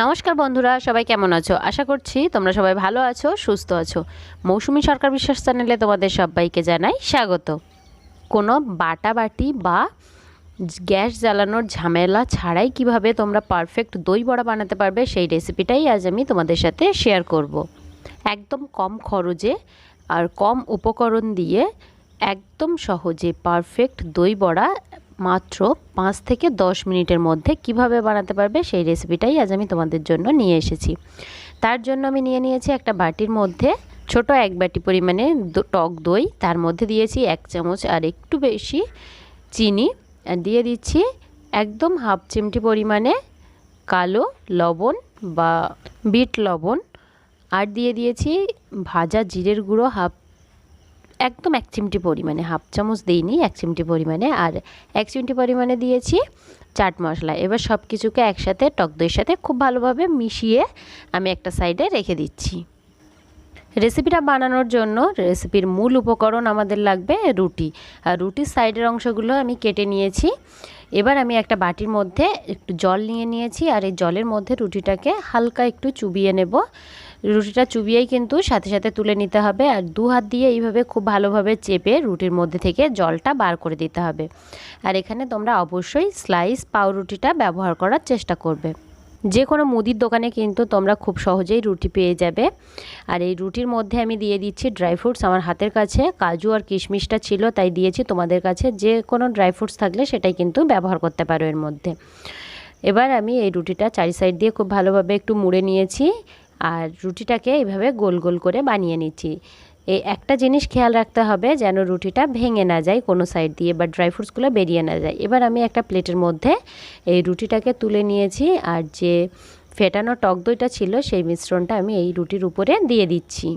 নমস্কার বন্ধুরা, সবাই কেমন আছো? আশা করছি তোমরা সবাই ভালো আছো, সুস্থ আছো। মৌসুমি সরকার বিশ্বাস চ্যানেলে তোমাদের সবাইকে জানাই স্বাগত। কোনো বাটাবাটি বা গ্যাস জ্বালানোর ঝামেলা ছাড়াই কিভাবে তোমরা পারফেক্ট দই বড়া বানাতে পারবে সেই রেসিপিটাই আজ আমি তোমাদের সাথে শেয়ার করব। একদম কম খরচে আর কম উপকরণ দিয়ে একদম সহজে পারফেক্ট দই বড়া মাত্র 5 থেকে 10 মিনিটের মধ্যে কিভাবে বানাতে পারবে সেই রেসিপিটাই আজ আমি তোমাদের জন্য নিয়ে এসেছি। তার জন্য আমি নিয়ে নিয়েছি একটা বাটির মধ্যে ছোট 1 বাটি পরিমাণে টক দই, তার মধ্যে দিয়েছি 1 চামচ আর একটু বেশি চিনি, আর দিয়ে দিচ্ছি একদম হাফ চিমটি পরিমাণে কালো লবণ বা বিট লবণ, আর দিয়ে দিয়েছি ভাজা জিরের গুঁড়ো একদম 1 চিমটি পরিমাণে, হাফ চামচ দিইনি, 1 চিমটি পরিমাণে, আর 1 চিমটি পরিমাণে দিয়েছি চাট মশলা। এবার সব কিছুকে একসাথে টক দইয়ের সাথে খুব ভালোভাবে মিশিয়ে আমি একটা সাইডে রেখে দিচ্ছি। রেসিপিটা বানানোর জন্য রেসিপির মূল উপকরণ আমাদের লাগবে রুটি, আর রুটির সাইডের অংশগুলো আমি কেটে নিয়েছি। এবার আমি একটা বাটির মধ্যে একটু জল নিয়ে নিয়েছি, আর এই জলের মধ্যে রুটিটাকে হালকা একটু চুবিয়ে নেব। রুটিটা চুবিয়েই কিন্তু সাথে সাথে তুলে নিতে হবে, আর 2 হাত দিয়ে এইভাবে খুব ভালোভাবে চেপে রুটির মধ্যে থেকে জলটা বার করে দিতে হবে। আর এখানে তোমরা অবশ্যই স্লাইস পাউরুটিটা ব্যবহার করার চেষ্টা করবে। যে কোনো মুদির দোকানে কিন্তু তোমরা খুব সহজেই রুটি পেয়ে যাবে। আর এই রুটির মধ্যে আমি দিয়ে দিচ্ছি ড্রাই ফ্রুটস। আমার হাতের কাছে কাজু আর কিশমিশটা ছিল তাই দিয়েছি, তোমাদের কাছে যে কোনো ড্রাই ফ্রুটস থাকলে সেটাই কিন্তু ব্যবহার করতে পারো এর মধ্যে। এবার আমি এই রুটিটা চারি সাইড দিয়ে খুব ভালোভাবে একটু মুড়ে নিয়েছি, আর রুটিটাকে এইভাবে গোল গোল করে বানিয়ে নিচ্ছি। এই একটা জিনিস খেয়াল রাখতে হবে যেন রুটিটা ভেঙে না যায় কোনো সাইড দিয়ে, বা ড্রাই ফ্রুটসগুলো বেরিয়ে না যায়। এবার আমি একটা প্লেটের মধ্যে এই রুটিটাকে তুলে নিয়েছি, আর যে ফেটানো টক দইটা ছিল সেই মিশ্রণটা আমি এই রুটির উপরে দিয়ে দিচ্ছি।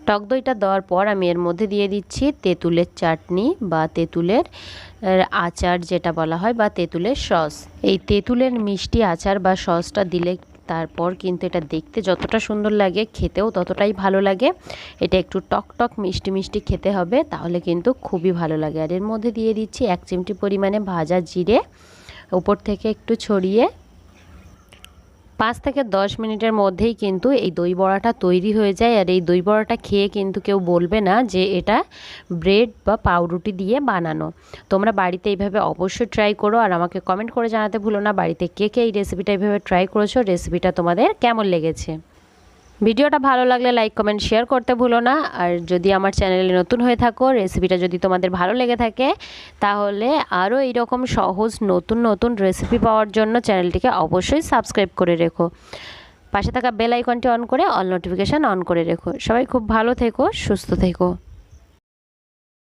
টক দইটা দেওয়ার পর আমি এর মধ্যে দিয়ে দিচ্ছি তেঁতুলের চাটনি বা তেঁতুলের আচার যেটা বলা হয়, বা তেঁতুলের সস। এই তেঁতুলের মিষ্টি আচার বা সসটা দিলে তারপর কিন্তু এটা দেখতে যতটা সুন্দর লাগে খেতেও ততটাই ভালো লাগে। এটা একটু টক টক মিষ্টি মিষ্টি খেতে হবে, তাহলে কিন্তু খুবই ভালো লাগে। আর এর মধ্যে দিয়ে দিচ্ছি 1 চিমটি পরিমাণে ভাজা জিরে উপর থেকে একটু ছড়িয়ে 5 থেকে 10 মিনিটের মধ্যেই কিন্তু এই দই বড়াটা তৈরি হয়ে যায়। আর এই দই বড়াটা খেয়ে কিন্তু কেউ বলবে না যে এটা ব্রেড বা পাউরুটি দিয়ে বানানো। তোমরা বাড়িতে এইভাবে অবশ্যই ট্রাই করো, আর আমাকে কমেন্ট করে জানাতে ভুলো না বাড়িতে কে কে এই রেসিপিটা এইভাবে ট্রাই করেছো, রেসিপিটা তোমাদের কেমন লেগেছে। ভিডিওটা ভালো লাগলে লাইক কমেন্ট শেয়ার করতে ভুলো না। আর যদি আমার চ্যানেলে নতুন হয়ে থাকো, রেসিপিটা যদি তোমাদের ভালো লেগে থাকে, তাহলে আরও এইরকম সহজ নতুন নতুন রেসিপি পাওয়ার জন্য চ্যানেলটিকে অবশ্যই সাবস্ক্রাইব করে রেখো। পাশে থাকা বেল আইকনটি অন করে অল নোটিফিকেশান অন করে রেখো। সবাই খুব ভালো থেকো, সুস্থ থেকো।